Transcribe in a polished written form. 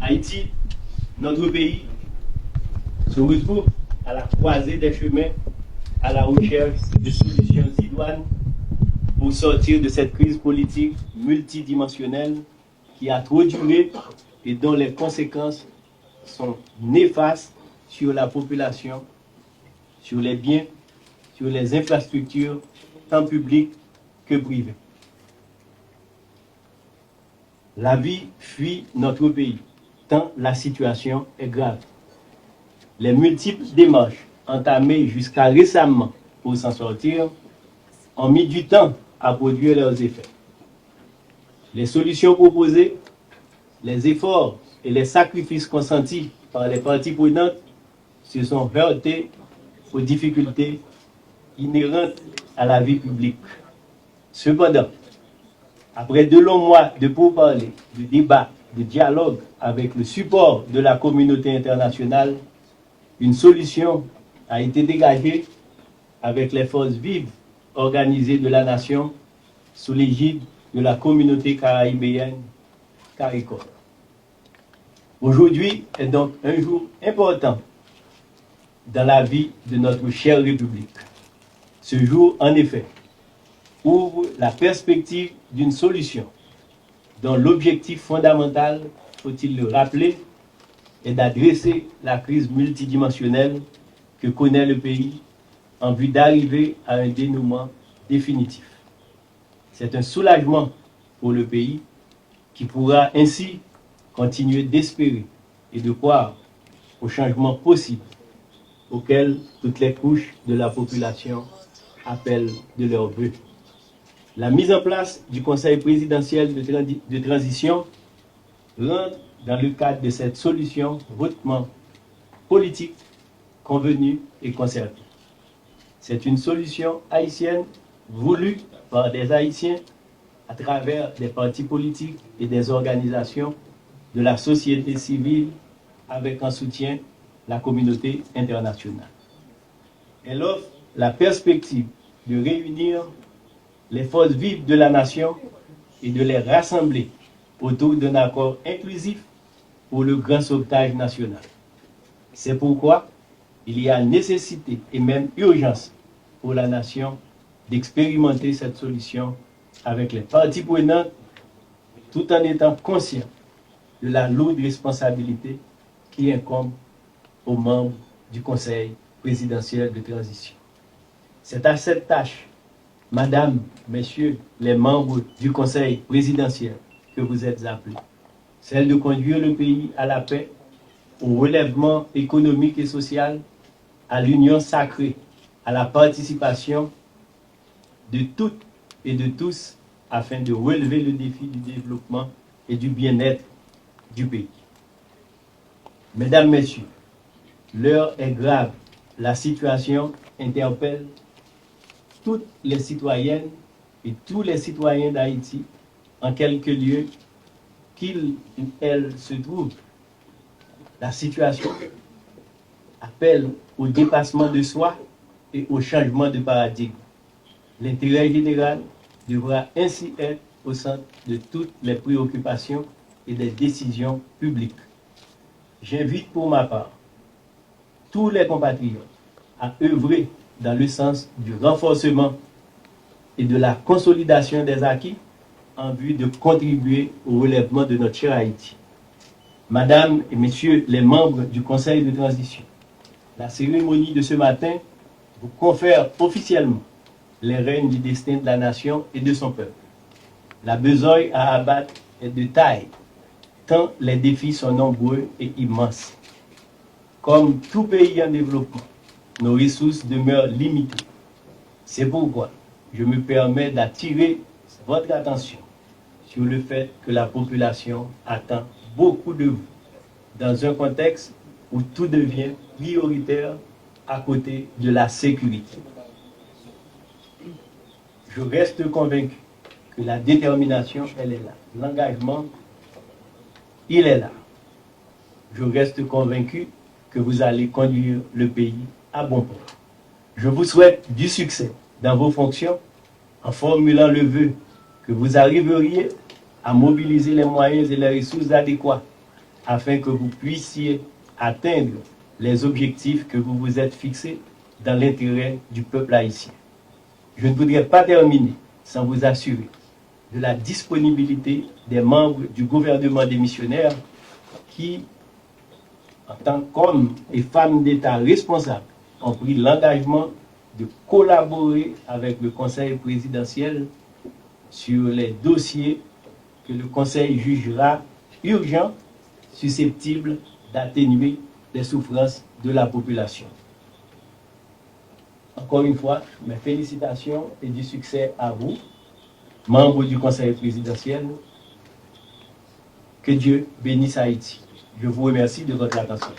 Haïti, notre pays, se retrouve à la croisée des chemins, à la recherche de solutions idoines pour sortir de cette crise politique multidimensionnelle qui a trop duré et dont les conséquences sont néfastes sur la population, sur les biens, sur les infrastructures, tant publiques que privées. La vie fuit notre pays, tant la situation est grave. Les multiples démarches entamées jusqu'à récemment pour s'en sortir ont mis du temps à produire leurs effets. Les solutions proposées, les efforts et les sacrifices consentis par les parties prenantes se sont heurtés aux difficultés inhérentes à la vie publique. Cependant, après de longs mois de pourparlers, de débats, de dialogue avec le support de la communauté internationale, une solution a été dégagée avec les forces vives organisées de la nation sous l'égide de la communauté caribéenne CARICOM. Aujourd'hui est donc un jour important dans la vie de notre chère République. Ce jour, en effet, ouvre la perspective d'une solution dont l'objectif fondamental, faut-il le rappeler, est d'adresser la crise multidimensionnelle que connaît le pays en vue d'arriver à un dénouement définitif. C'est un soulagement pour le pays qui pourra ainsi continuer d'espérer et de croire au changement possible auquel toutes les couches de la population appellent de leur vœu. La mise en place du Conseil présidentiel de transition rentre dans le cadre de cette solution hautement politique, convenue et concertée. C'est une solution haïtienne voulue par des Haïtiens à travers des partis politiques et des organisations de la société civile avec en soutien la communauté internationale. Elle offre la perspective de réunir les forces vives de la nation et de les rassembler autour d'un accord inclusif pour le grand sauvetage national. C'est pourquoi il y a nécessité et même urgence pour la nation d'expérimenter cette solution avec les parties prenantes tout en étant conscient de la lourde responsabilité qui incombe aux membres du Conseil présidentiel de transition. C'est à cette tâche, Madame, Messieurs les membres du Conseil présidentiel, que vous êtes appelés, celle de conduire le pays à la paix, au relèvement économique et social, à l'union sacrée, à la participation de toutes et de tous afin de relever le défi du développement et du bien-être du pays. Mesdames, Messieurs, l'heure est grave. La situation interpelle toutes les citoyennes et tous les citoyens d'Haïti en quelque lieu qu'ils ou elles se trouvent. La situation appelle au dépassement de soi et au changement de paradigme. L'intérêt général devra ainsi être au centre de toutes les préoccupations et des décisions publiques. J'invite pour ma part tous les compatriotes à œuvrer dans le sens du renforcement et de la consolidation des acquis en vue de contribuer au relèvement de notre cher Haïti. Madame et Messieurs les membres du Conseil de transition, la cérémonie de ce matin vous confère officiellement les rênes du destin de la nation et de son peuple. La besogne à abattre est de taille, tant les défis sont nombreux et immenses. Comme tout pays en développement, nos ressources demeurent limitées. C'est pourquoi je me permets d'attirer votre attention sur le fait que la population attend beaucoup de vous dans un contexte où tout devient prioritaire à côté de la sécurité. Je reste convaincu que la détermination, elle est là. L'engagement, il est là. Je reste convaincu que vous allez conduire le pays à bon port. Je vous souhaite du succès dans vos fonctions en formulant le vœu que vous arriveriez à mobiliser les moyens et les ressources adéquats afin que vous puissiez atteindre les objectifs que vous vous êtes fixés dans l'intérêt du peuple haïtien. Je ne voudrais pas terminer sans vous assurer de la disponibilité des membres du gouvernement démissionnaire qui, en tant qu'hommes et femmes d'État responsables, ont pris l'engagement de collaborer avec le Conseil présidentiel sur les dossiers que le Conseil jugera urgents, susceptibles d'atténuer les souffrances de la population. Encore une fois, mes félicitations et du succès à vous, membres du Conseil présidentiel. Que Dieu bénisse Haïti. Je vous remercie de votre attention.